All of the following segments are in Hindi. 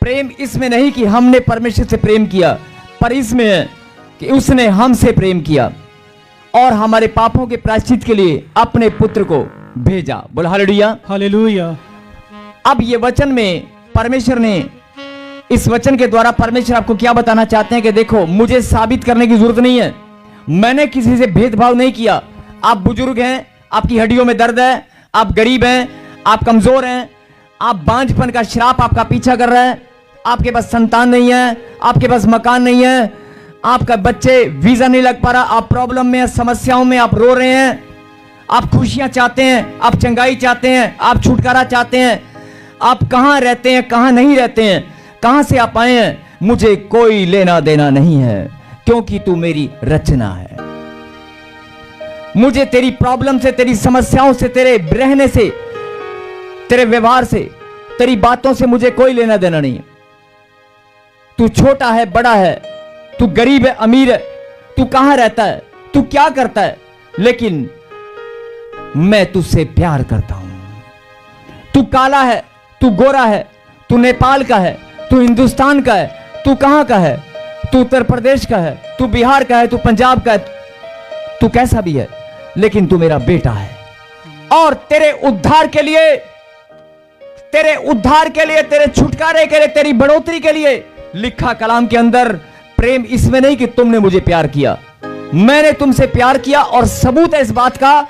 प्रेम इसमें नहीं कि हमने परमेश्वर से प्रेम किया, पर इसमें है कि उसने हमसे प्रेम किया और हमारे पापों के प्रायश्चित के लिए अपने पुत्र को भेजा। बोल हालेलुया, हालेलुया। अब ये वचन में परमेश्वर ने, इस वचन के द्वारा परमेश्वर आपको क्या बताना चाहते हैं कि देखो, मुझे साबित करने की जरूरत नहीं है, मैंने किसी से भेदभाव नहीं किया। आप बुजुर्ग हैं, आपकी हड्डियों में दर्द है, आप गरीब हैं, आप कमजोर हैं, आप बांझपन का श्राप आपका पीछा कर रहा है, आपके पास संतान नहीं है, आपके पास मकान नहीं है, आपका बच्चे वीजा नहीं लग पा रहा, आप प्रॉब्लम में, समस्याओं में आप रो रहे हैं, आप खुशियां चाहते हैं, आप चंगाई चाहते हैं, आप छुटकारा चाहते हैं, आप कहां रहते हैं, कहां नहीं रहते हैं, कहां से आप आए हैं, मुझे कोई लेना देना नहीं है, क्योंकि तू मेरी रचना है। मुझे तेरी प्रॉब्लम से, तेरी समस्याओं से, तेरे रहने से, तेरे व्यवहार से, तेरी बातों से मुझे कोई लेना देना नहीं है। तू छोटा है, बड़ा है, तू गरीब है, अमीर है, तू कहां रहता है, तू क्या करता है, लेकिन मैं तुझसे प्यार करता हूं। तू काला है, तू गोरा है, तू नेपाल का है, तू हिंदुस्तान का है, तू कहां का है, तू उत्तर प्रदेश का है, तू बिहार का है, तू पंजाब का है, तू कैसा भी है, लेकिन तू मेरा बेटा है। और तेरे उद्धार के लिए, तेरे उद्धार के लिए, तेरे छुटकारे के लिए, तेरी बढ़ोतरी के लिए लिखा कलाम के अंदर प्रेम इसमें नहीं कि तुमने मुझे प्यार किया, मैंने तुमसे प्यार किया। और सबूत है इस बात का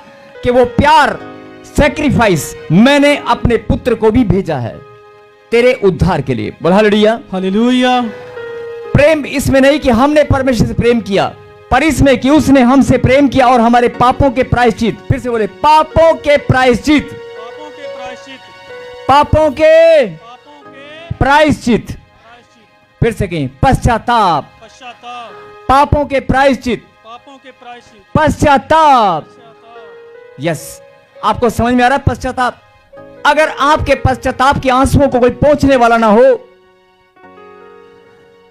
कि वो प्यार, सैक्रिफाइस, मैंने अपने पुत्र को भी भेजा है तेरे उद्धार के लिए। बोल हालेलुया, हालेलुया। प्रेम इसमें नहीं कि हमने परमेश्वर से प्रेम किया, पर इसमें कि उसने हमसे प्रेम किया और हमारे पापों के प्रायश्चित, फिर से बोले, पापों के प्रायश्चित, पापों के प्रायश्चित, पापों के पापों के प्रायश्चित, प्रायश्चित, फिर से कहें, पश्चाताप, पश्चाताप, पापों के प्रायश्चित, पापों के प्रायश्चित, पश्चाताप। पश्चाताप। यस, आपको समझ में आ रहा है पश्चाताप? अगर आपके पश्चाताप के आंसुओं को कोई पोंछने वाला ना हो,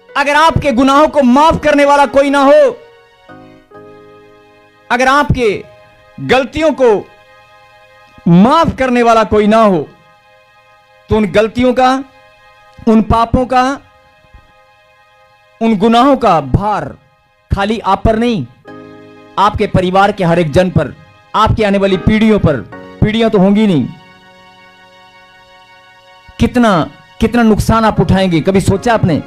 अगर आपके गुनाहों को माफ करने वाला कोई ना हो, अगर आपके गलतियों को माफ करने वाला कोई ना हो, तो उन गलतियों का, उन पापों का, उन गुनाहों का भार खाली आप पर नहीं, आपके परिवार के हर एक जन पर, आपकी आने वाली पीढ़ियों पर, पीढ़ियां तो होंगी नहीं, कितना कितना नुकसान आप उठाएंगे, कभी सोचा आपने?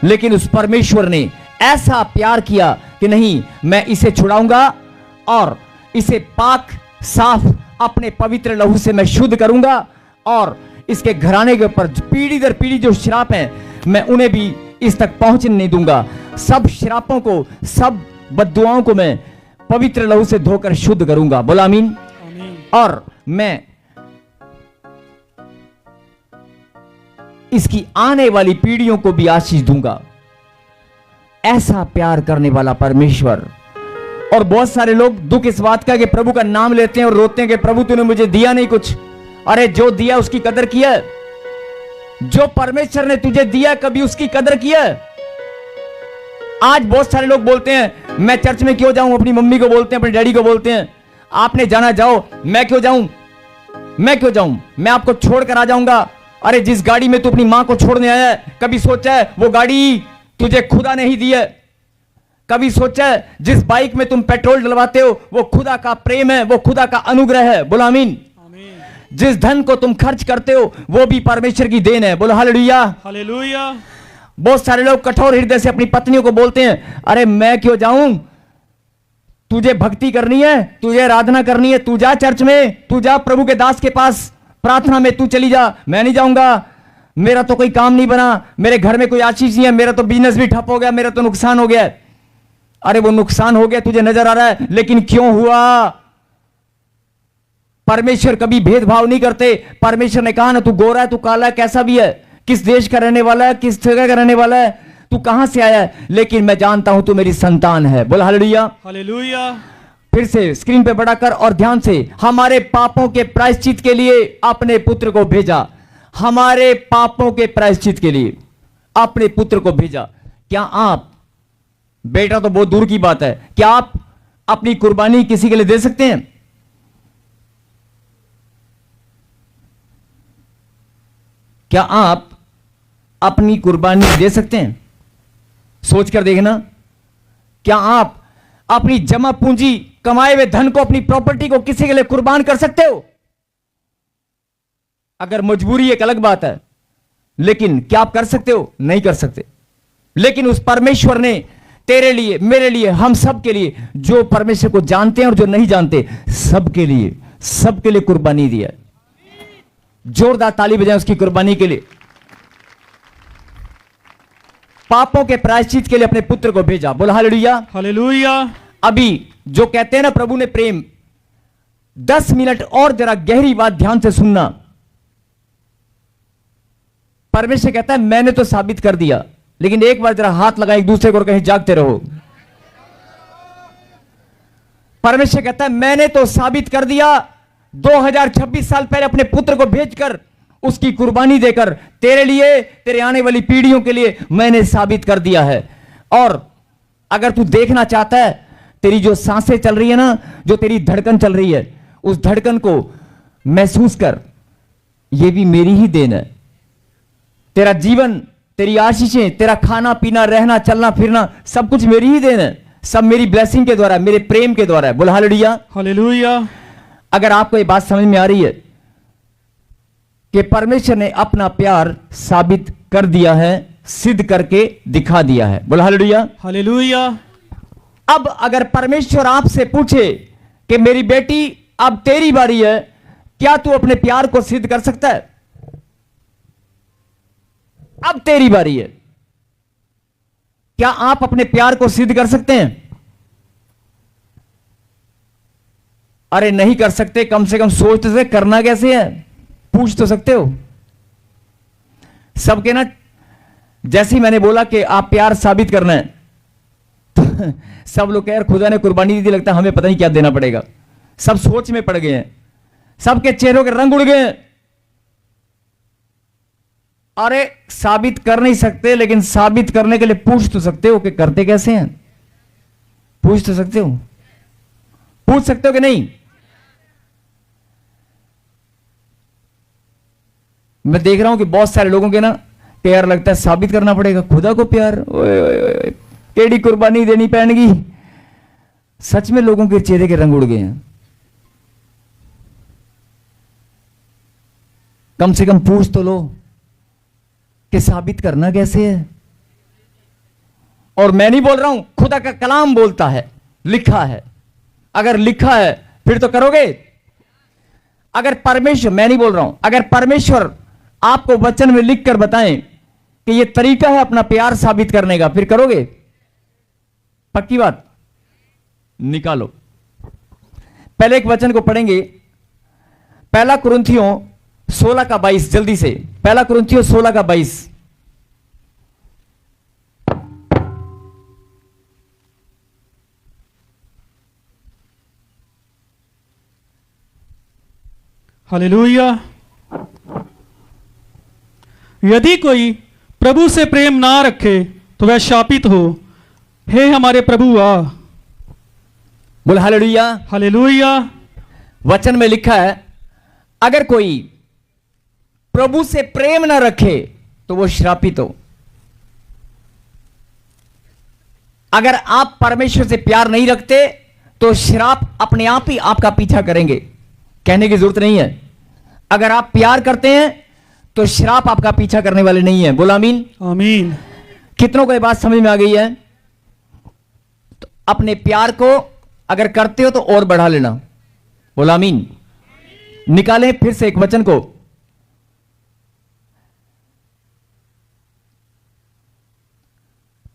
लेकिन उस परमेश्वर ने ऐसा प्यार किया कि नहीं, मैं इसे छुड़ाऊंगा और इसे पाक साफ अपने पवित्र लहू से मैं शुद्ध करूंगा, और इसके घराने के ऊपर पीढ़ी दर पीढ़ी जो श्राप हैं, मैं उन्हें भी इस तक पहुंचने नहीं दूंगा। सब श्रापों को, सब बद्दुआओं को मैं पवित्र लहू से धोकर शुद्ध करूंगा। बोला आमीन। आमीन। और मैं इसकी आने वाली पीढ़ियों को भी आशीष दूंगा। ऐसा प्यार करने वाला परमेश्वर। और बहुत सारे लोग दुख इस बात का कि प्रभु का नाम लेते हैं और रोते हैं कि प्रभु तूने मुझे दिया नहीं कुछ। अरे जो दिया उसकी कदर किया, जो परमेश्वर ने तुझे दिया कभी उसकी कदर किया। आज बहुत सारे लोग बोलते हैं मैं चर्च में क्यों जाऊं, अपनी मम्मी को बोलते हैं, अपने डैडी को बोलते हैं आपने जाना जाओ, मैं क्यों जाऊं, मैं क्यों जाऊं, मैं आपको छोड़कर आ जाऊंगा। अरे जिस गाड़ी में तू अपनी मां को छोड़ने आया है, कभी सोचा है वो गाड़ी तुझे खुदा नहीं दी है? कभी सोचा है जिस बाइक में तुम पेट्रोल डलवाते हो वो खुदा का प्रेम है, वो खुदा का अनुग्रह है? बोलो आमीन। जिस धन को तुम खर्च करते हो वो भी परमेश्वर की देन है। बोलो हालेलुया, हालेलुया। बहुत सारे लोग कठोर हृदय से अपनी पत्नियों को बोलते हैं अरे मैं क्यों जाऊं, तुझे भक्ति करनी है, तुझे आराधना करनी है, तू जा चर्च में, तू जा प्रभु के दास के पास प्रार्थना में, तू चली जा, मैं नहीं जाऊंगा, मेरा तो कोई काम नहीं बना, मेरे घर में कोई आशीष नहीं है, मेरा तो बिजनेस भी ठप हो गया, मेरा तो नुकसान हो गया। अरे वो नुकसान हो गया तुझे नजर आ रहा है, लेकिन क्यों हुआ? परमेश्वर कभी भेदभाव नहीं करते। परमेश्वर ने कहा ना तू गोरा है, तू काला है, कैसा भी है, किस देश का रहने वाला है, किस जगह का रहने वाला है, तू कहां से आया है, लेकिन मैं जानता हूं तू मेरी संतान है। बोल हालेलुया, हालेलुया। फिर से स्क्रीन पे बड़ा कर और ध्यान से, हमारे पापों के प्रायश्चित के लिए अपने पुत्र को भेजा, हमारे पापों के प्रायश्चित के लिए अपने पुत्र को भेजा। क्या आप, बेटा तो बहुत दूर की बात है, क्या आप अपनी कुर्बानी किसी के लिए दे सकते हैं? क्या आप अपनी कुर्बानी दे सकते हैं? सोच कर देखना, क्या आप अपनी जमा पूंजी, कमाए हुए धन को, अपनी प्रॉपर्टी को किसी के लिए कुर्बान कर सकते हो? अगर मजबूरी एक अलग बात है, लेकिन क्या आप कर सकते हो? नहीं कर सकते। लेकिन उस परमेश्वर ने तेरे लिए, मेरे लिए, हम सब के लिए, जो परमेश्वर को जानते हैं और जो नहीं जानते, सबके लिए कुर्बानी दिया है। जोरदार ताली बजाएं उसकी कुर्बानी के लिए। पापों के प्रायश्चित के लिए अपने पुत्र को भेजा। बोला हालेलुया। हालेलुया। अभी जो कहते हैं ना प्रभु ने प्रेम, 10 मिनट और जरा गहरी बात ध्यान से सुनना। परमेश्वर कहता है मैंने तो साबित कर दिया, लेकिन एक बार जरा हाथ लगा एक दूसरे को और कहीं जागते रहो। परमेश्वर कहता है मैंने तो साबित कर दिया, 2026 साल पहले अपने पुत्र को भेजकर, उसकी कुर्बानी देकर, तेरे लिए, तेरे आने वाली पीढ़ियों के लिए मैंने साबित कर दिया है। और अगर तू देखना चाहता है, तेरी जो सांसें चल रही है ना, जो तेरी धड़कन चल रही है, उस धड़कन को महसूस कर, यह भी मेरी ही देन है। तेरा जीवन, तेरी आशीषें, तेरा खाना पीना, रहना, चलना फिरना, सब कुछ मेरी ही देन है। सब मेरी ब्लेसिंग के द्वारा, मेरे प्रेम के द्वारा है। बोला हालेलुया। हालेलुया। अगर आपको ये बात समझ में आ रही है कि परमेश्वर ने अपना प्यार साबित कर दिया है, सिद्ध करके दिखा दिया है। बोला हालेलुया। हालेलुया। अब अगर परमेश्वर आपसे पूछे कि मेरी बेटी अब तेरी बारी है, क्या तू अपने प्यार को सिद्ध कर सकता है? अब तेरी बारी है, क्या आप अपने प्यार को सिद्ध कर सकते हैं? अरे नहीं कर सकते, कम से कम सोच तो सकते, करना कैसे है पूछ तो सकते हो। सबके ना, जैसे ही मैंने बोला कि आप प्यार साबित करना है, तो सब लोग कह यार खुदा ने कुर्बानी दी, लगता है हमें पता नहीं क्या देना पड़ेगा। सब सोच में पड़ गए हैं, सबके चेहरों के रंग उड़ गए हैं। अरे साबित कर नहीं सकते, लेकिन साबित करने के लिए पूछ तो सकते हो कि करते कैसे हैं। पूछ तो सकते हो, पूछ सकते हो कि नहीं? मैं देख रहा हूं कि बहुत सारे लोगों के ना प्यार लगता है साबित करना पड़ेगा खुदा को प्यार। ओए ओए ओए, केड़ी कुर्बानी देनी पैणगी। सच में लोगों के चेहरे के रंग उड़ गए हैं। कम से कम पूछ तो लो कि साबित करना कैसे है। और मैं नहीं बोल रहा हूं, खुदा का कलाम बोलता है, लिखा है। अगर लिखा है फिर तो करोगे। अगर परमेश्वर, मैं नहीं बोल रहा हूं, अगर परमेश्वर आपको वचन में लिख कर बताएं कि यह तरीका है अपना प्यार साबित करने का, फिर करोगे? पक्की बात? निकालो। पहले एक वचन को पढ़ेंगे, पहला कुरिन्थियों 16 का 22, जल्दी से। पहला कुरिन्थियों 16 का 22। हालेलुया। यदि कोई प्रभु से प्रेम ना रखे तो वह शापित हो। हे हमारे प्रभु आ। बोल हालेलुया। हालेलुया। वचन में लिखा है अगर कोई प्रभु से प्रेम ना रखे तो वो श्रापित हो। अगर आप परमेश्वर से प्यार नहीं रखते तो श्राप अपने आप ही आपका पीछा करेंगे, कहने की जरूरत नहीं है। अगर आप प्यार करते हैं तो श्राप आपका पीछा करने वाले नहीं है। बोला आमीन। आमीन। कितनों को ये बात समझ में आ गई है? तो अपने प्यार को अगर करते हो तो और बढ़ा लेना। बोला आमीन। निकालें फिर से एक वचन को,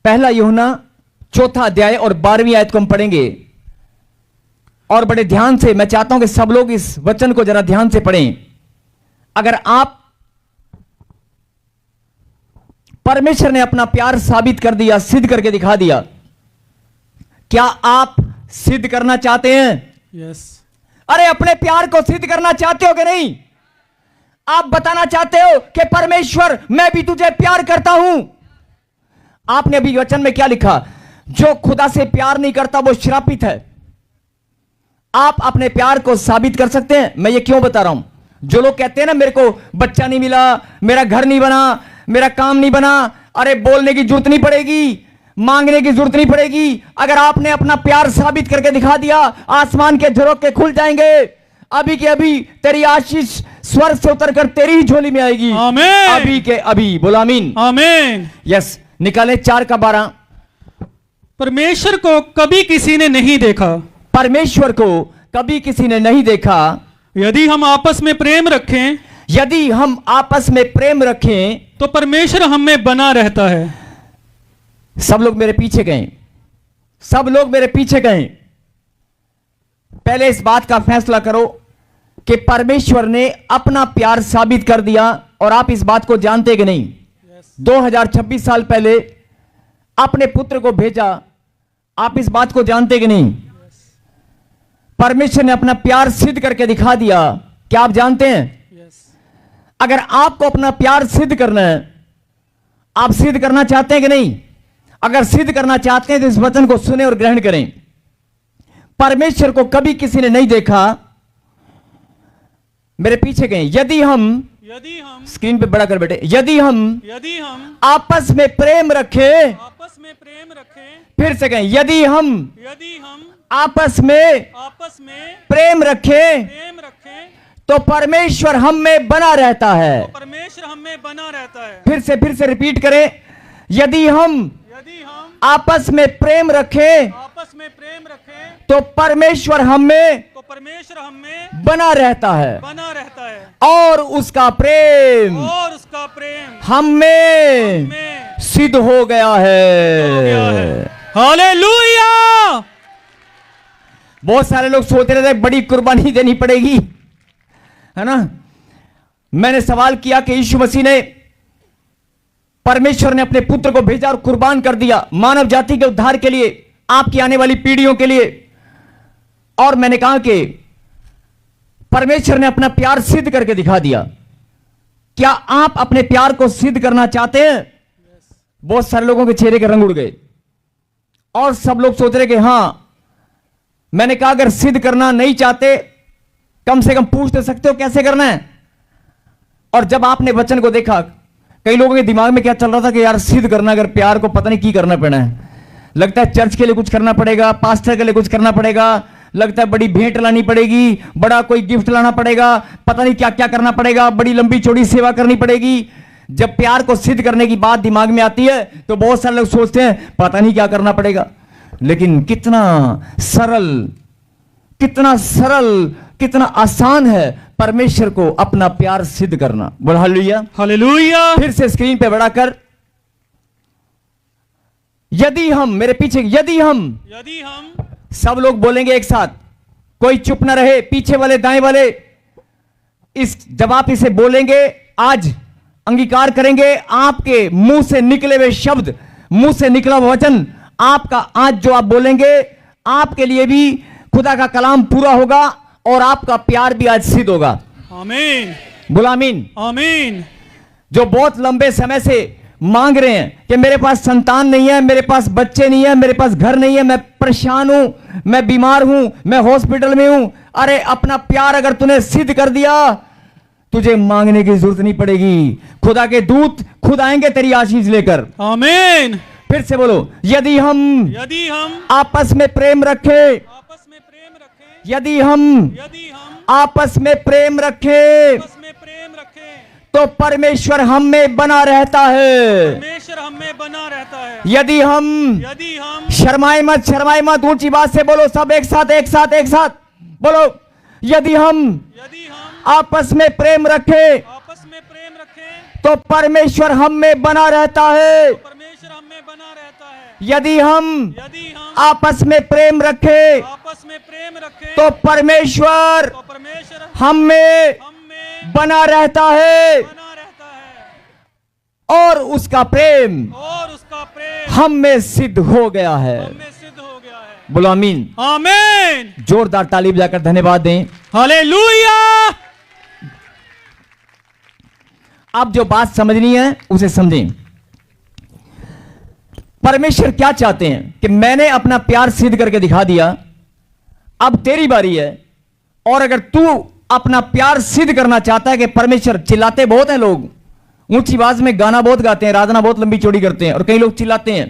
पहला यूहन्ना 4 अध्याय और 12वीं आयत को हम पढ़ेंगे। और बड़े ध्यान से मैं चाहता हूं कि सब लोग इस वचन को जरा ध्यान से पढ़ें। अगर आप, परमेश्वर ने अपना प्यार साबित कर दिया, सिद्ध करके दिखा दिया, क्या आप सिद्ध करना चाहते हैं? यस। अरे अपने प्यार को सिद्ध करना चाहते हो कि नहीं? आप बताना चाहते हो कि परमेश्वर मैं भी तुझे प्यार करता हूं। आपने अभी वचन में क्या लिखा? जो खुदा से प्यार नहीं करता वो श्रापित है। आप अपने प्यार को साबित कर सकते हैं। मैं ये क्यों बता रहा हूं? जो लोग कहते हैं ना मेरे को बच्चा नहीं मिला, मेरा घर नहीं बना, मेरा काम नहीं बना, अरे बोलने की जरूरत नहीं पड़ेगी, मांगने की जरूरत नहीं पड़ेगी। अगर आपने अपना प्यार साबित करके दिखा दिया, आसमान के झरोखे खुल जाएंगे। अभी के अभी तेरी आशीष स्वर्ग से उतरकर तेरी ही झोली में आएगी। आमीन। अभी के अभी, बोलो आमीन। आमीन। यस, निकाले 4:12। परमेश्वर को कभी किसी ने नहीं देखा, परमेश्वर को कभी किसी ने नहीं देखा। यदि हम आपस में प्रेम रखें यदि हम आपस में प्रेम रखें तो परमेश्वर हम में बना रहता है। सब लोग मेरे पीछे गए, सब लोग मेरे पीछे गए। पहले इस बात का फैसला करो कि परमेश्वर ने अपना प्यार साबित कर दिया। और आप इस बात को जानते कि नहीं, 2026 साल पहले अपने पुत्र को भेजा। आप इस बात को जानते कि नहीं, परमेश्वर ने अपना प्यार सिद्ध करके दिखा दिया। क्या आप जानते हैं? अगर आपको अपना प्यार सिद्ध करना है, आप सिद्ध करना चाहते हैं कि नहीं? अगर सिद्ध करना चाहते हैं तो इस वचन को सुने और ग्रहण करें। परमेश्वर को कभी किसी ने नहीं देखा। मेरे पीछे गए। यदि हम स्क्रीन पे बड़ा कर बैठे, यदि हम आपस में प्रेम रखें, फिर से कहें, यदि हम आपस में प्रेम रखें तो परमेश्वर हम में बना रहता है। परमेश्वर हम में बना रहता है। फिर से रिपीट करें, यदि हम आपस में प्रेम रखें तो परमेश्वर हम में बना रहता है। और उसका प्रेम हम में सिद्ध हो गया है। हालेलुया। बहुत सारे लोग सोचते रहते बड़ी कुर्बानी देनी पड़ेगी, है ना। मैंने सवाल किया कि यीशु मसीह ने, परमेश्वर ने अपने पुत्र को भेजा और कुर्बान कर दिया मानव जाति के उद्धार के लिए, आपकी आने वाली पीढ़ियों के लिए। और मैंने कहा कि परमेश्वर ने अपना प्यार सिद्ध करके दिखा दिया। क्या आप अपने प्यार को सिद्ध करना चाहते हैं? बहुत सारे लोगों के चेहरे के रंग उड़ गए और सब लोग सोच रहे कि हां। मैंने कहा अगर सिद्ध करना नहीं चाहते, कम से कम पूछ तो सकते हो कैसे करना है। और जब आपने वचन को देखा, कई लोगों के दिमाग में क्या चल रहा था कि यार सिद्ध करना, अगर प्यार को पता नहीं की करना पड़ना है। लगता है चर्च के लिए कुछ करना पड़ेगा, पास्टर के लिए कुछ करना पड़ेगा, लगता है बड़ी भेंट लानी पड़ेगी, बड़ा कोई गिफ्ट लाना पड़ेगा, पता नहीं क्या क्या करना पड़ेगा, बड़ी लंबी चौड़ी सेवा करनी पड़ेगी। जब प्यार को सिद्ध करने की बात दिमाग में आती है तो बहुत सारे लोग सोचते हैं पता नहीं क्या करना पड़ेगा। लेकिन कितना सरल, कितना आसान है परमेश्वर को अपना प्यार सिद्ध करना। बोल हालेलुया। हालेलुया। फिर से स्क्रीन पे बढ़ाकर, यदि हम, मेरे पीछे, यदि हम, सब लोग बोलेंगे एक साथ, कोई चुप ना रहे, पीछे वाले दाएं वाले। जब आप इसे बोलेंगे, आज अंगीकार करेंगे, आपके मुंह से निकले हुए शब्द, मुंह से निकला वचन, आपका आज जो आप बोलेंगे, आपके लिए भी खुदा का कलाम पूरा होगा और आपका प्यार भी आज सिद्ध होगा। आमीन। बोलो आमीन। आमीन। जो बहुत लंबे समय से मांग रहे हैं कि मेरे पास संतान नहीं है, मेरे पास बच्चे नहीं है, मेरे पास घर नहीं है, मैं परेशान हूं, मैं बीमार हूं, मैं हॉस्पिटल में हूं। अरे अपना प्यार अगर तूने सिद्ध कर दिया, तुझे मांगने की जरूरत नहीं पड़ेगी। खुदा के दूत खुद आएंगे तेरी आशीष लेकर। आमीन। फिर से बोलो, यदि हम आपस में प्रेम रखें, यदि हम आपस में प्रेम रखें तो परमेश्वर हम में बना रहता है। परमेश्वर हम में बना रहता है। यदि हम शर्माए मत, ऊंची बात से बोलो, सब एक साथ बोलो, यदि हम आपस में प्रेम रखें तो परमेश्वर हम में बना रहता है। यदि हम आपस में प्रेम रखें तो परमेश्वर हम में बना रहता है और उसका प्रेम हम में सिद्ध हो गया है। बोलो आमीन। आमीन। जोरदार ताली बजाकर धन्यवाद दें। हालेलुया। अब जो बात समझनी है उसे समझें। परमेश्वर क्या चाहते हैं कि मैंने अपना प्यार सिद्ध करके दिखा दिया, अब तेरी बारी है। और अगर तू अपना प्यार सिद्ध करना चाहता है कि परमेश्वर, चिल्लाते बहुत हैं लोग, ऊंची आवाज में गाना बहुत गाते हैं, आराधना बहुत लंबी चौड़ी करते हैं, और कई लोग चिल्लाते हैं,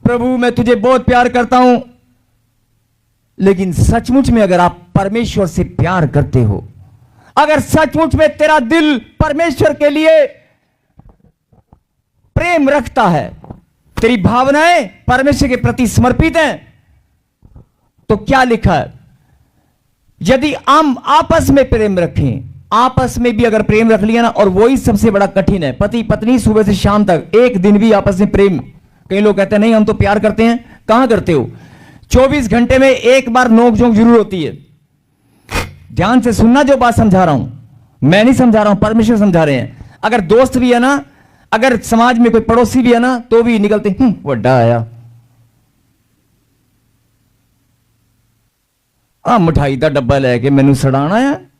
प्रभु मैं तुझे बहुत प्यार करता हूं। लेकिन सचमुच में अगर आप परमेश्वर से प्यार करते हो, अगर सचमुच में तेरा दिल परमेश्वर के लिए प्रेम रखता है, तेरी भावनाएं परमेश्वर के प्रति समर्पित हैं, तो क्या लिखा है, यदि हम आपस में प्रेम रखें, आपस में भी अगर प्रेम रख लिया ना, और वही सबसे बड़ा कठिन है, पति पत्नी सुबह से शाम तक एक दिन भी आपस में प्रेम, कई लोग कहते हैं नहीं हम तो प्यार करते हैं, कहां करते हो? 24 घंटे में एक बार नोक-झोंक जरूर होती है। ध्यान से सुनना जो बात समझा रहा हूं, मैं नहीं समझा रहा हूं, परमेश्वर समझा रहे हैं। अगर दोस्त भी है ना, अगर समाज में कोई पड़ोसी भी है ना, तो भी निकलते वड्डा आया, मिठाई का डब्बा लेके मैनू सड़ाना है,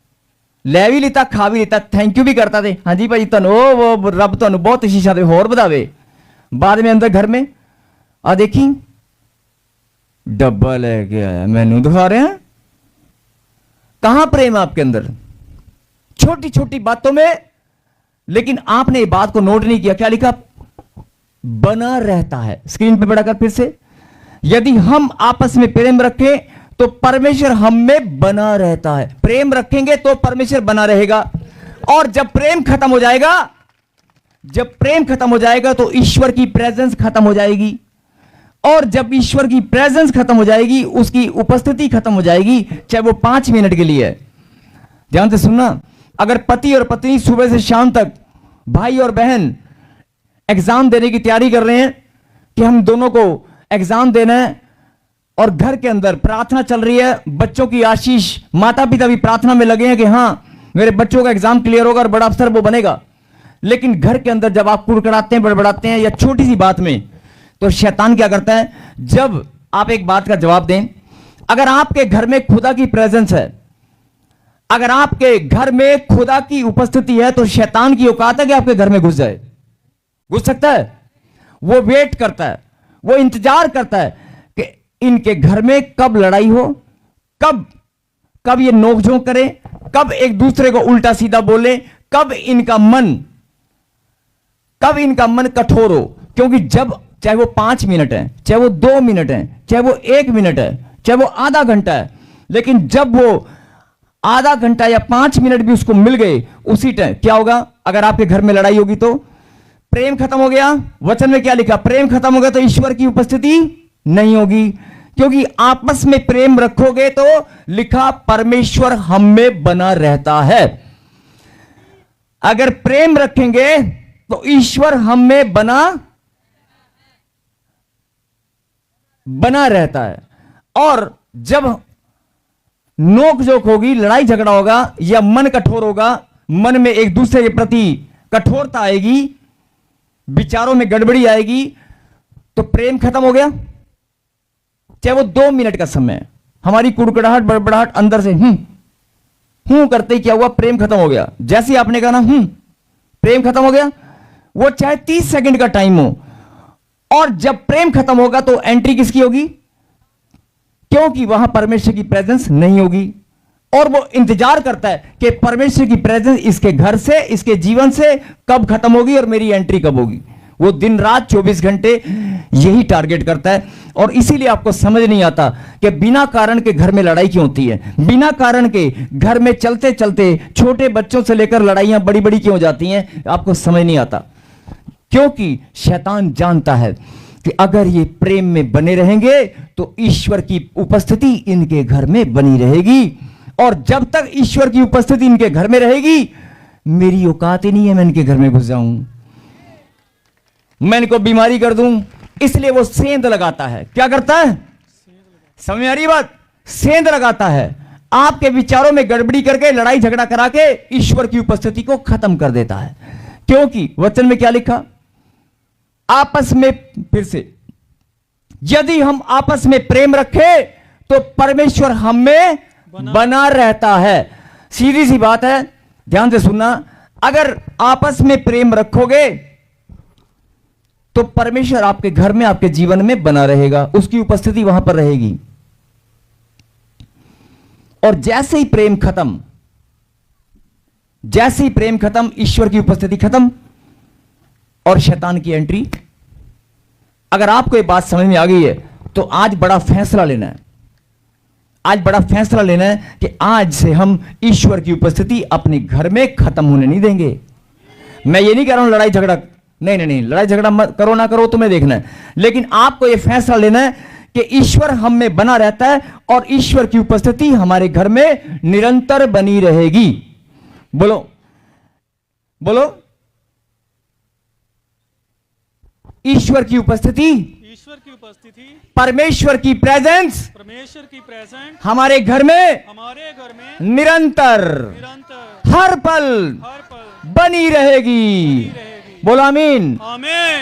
ਲੈ ਵੀ ਲਿੱਤਾ ਖਾ ਵੀ ਲਿੱਤਾ, थैंक यू भी करता थे, हाँ जी भाई ਤੁਹਾਨੂੰ वो रब ਤੁਹਾਨੂੰ बहुत शीशा दे होर ਵਧਾਵੇ। बाद में अंदर घर में आ देखी डब्बा लेके आया, मैनू दिखा रहे हैं। कहां प्रेम आपके अंदर? छोटी छोटी बातों में। लेकिन आपने ये बात को नोट नहीं किया, क्या लिखा? बना रहता है। स्क्रीन पे पढ़ा कर फिर से, यदि हम आपस में प्रेम रखें तो परमेश्वर हम में बना रहता है। प्रेम रखेंगे तो परमेश्वर बना रहेगा, और जब प्रेम खत्म हो जाएगा, जब प्रेम खत्म हो जाएगा तो ईश्वर की प्रेजेंस खत्म हो जाएगी, और जब ईश्वर की प्रेजेंस खत्म हो जाएगी, उसकी उपस्थिति खत्म हो जाएगी, चाहे वो 5 मिनट के लिए है। ध्यान से सुनना, अगर पति और पत्नी सुबह से शाम तक, भाई और बहन एग्जाम देने की तैयारी कर रहे हैं कि हम दोनों को एग्जाम देना है, और घर के अंदर प्रार्थना चल रही है, बच्चों की आशीष, माता पिता भी प्रार्थना में लगे हैं कि हां मेरे बच्चों का एग्जाम क्लियर होगा और बड़ा अफसर वो बनेगा। लेकिन घर के अंदर जब आप कुड़कुड़ाते हैं, बड़बड़ाते हैं या छोटी सी बात में, तो शैतान क्या करता है, जब आप एक बात का जवाब दें, अगर आपके घर में खुदा की प्रेजेंस है, अगर आपके घर में खुदा की उपस्थिति है, तो शैतान की औकात है कि आपके घर में घुस जाए। घुस सकता है। वो वेट करता है, वो इंतजार करता है कि इनके घर में कब लड़ाई हो, कब ये नोकझोंक करे, कब एक दूसरे को उल्टा सीधा बोले, कब इनका मन कठोर हो। क्योंकि जब, चाहे वो 5 मिनट है, चाहे वो 2 मिनट है, चाहे वो 1 मिनट है, चाहे वो आधा घंटा है, लेकिन जब वो आधा घंटा या 5 मिनट भी उसको मिल गए, उसी टाइम क्या होगा? अगर आपके घर में लड़ाई होगी तो प्रेम खत्म हो गया। वचन में क्या लिखा? प्रेम खत्म हो गया तो ईश्वर की उपस्थिति नहीं होगी। क्योंकि आपस में प्रेम रखोगे तो लिखा परमेश्वर हम में बना रहता है। अगर प्रेम रखेंगे तो ईश्वर हम में बना रहता है। और जब नोक-झोंक होगी, लड़ाई झगड़ा होगा, या मन कठोर होगा, मन में एक दूसरे के प्रति कठोरता आएगी, विचारों में गड़बड़ी आएगी, तो प्रेम खत्म हो गया। चाहे वो 2 मिनट का समय है, हमारी कुड़कुड़ाहट बड़बड़ाहट अंदर से हूं करते ही क्या हुआ? प्रेम खत्म हो गया। जैसे आपने कहा ना प्रेम खत्म हो गया, वो चाहे 30 सेकंड का टाइम हो। और जब प्रेम खत्म होगा तो एंट्री किसकी होगी? क्योंकि वहां परमेश्वर की प्रेजेंस नहीं होगी, और वो इंतजार करता है कि परमेश्वर की प्रेजेंस इसके घर से, इसके जीवन से कब खत्म होगी और मेरी एंट्री कब होगी। वो दिन रात 24 घंटे यही टारगेट करता है। और इसीलिए आपको समझ नहीं आता कि बिना कारण के घर में लड़ाई क्यों होती है, बिना कारण के घर में चलते चलते छोटे बच्चों से लेकर लड़ाइयां बड़ी बड़ी क्यों हो जाती हैं, आपको समझ नहीं आता। क्योंकि शैतान जानता है कि अगर ये प्रेम में बने रहेंगे तो ईश्वर की उपस्थिति इनके घर में बनी रहेगी, और जब तक ईश्वर की उपस्थिति इनके घर में रहेगी, मेरी औकात ही नहीं है मैं इनके घर में घुस जाऊं, मैं इनको बीमारी कर दूं। इसलिए वो सेंध लगाता है। क्या करता है? समझ में आ रही बात? सेंध लगाता है, आपके विचारों में गड़बड़ी करके, लड़ाई झगड़ा करा के ईश्वर की उपस्थिति को खत्म कर देता है। क्योंकि वचन में क्या लिखा? आपस में, फिर से, यदि हम आपस में प्रेम रखें तो परमेश्वर हम में बना रहता है। सीधी सी बात है, ध्यान से सुनना, अगर आपस में प्रेम रखोगे तो परमेश्वर आपके घर में, आपके जीवन में बना रहेगा, उसकी उपस्थिति वहां पर रहेगी। और जैसे ही प्रेम खत्म, ईश्वर की उपस्थिति खत्म, और शैतान की एंट्री। अगर आपको ये बात समझ में आ गई है तो आज बड़ा फैसला लेना है। आज बड़ा फैसला लेना है कि आज से हम ईश्वर की उपस्थिति अपने घर में खत्म होने नहीं देंगे। मैं ये नहीं कह रहा हूं लड़ाई झगड़ा, नहीं नहीं नहीं, लड़ाई झगड़ा मत करो, ना करो तुम्हें देखना है, लेकिन आपको यह फैसला लेना है कि ईश्वर हम में बना रहता है और ईश्वर की उपस्थिति हमारे घर में निरंतर बनी रहेगी। बोलो बोलो, ईश्वर की उपस्थिति, ईश्वर की उपस्थिति, परमेश्वर की प्रेजेंस परमेश्वर की प्रेजेंस हमारे घर में हमारे घर में निरंतर निरंतर हर पल हर पल बनी रहेगी। रहेगी। बोलो आमीन। आमीन।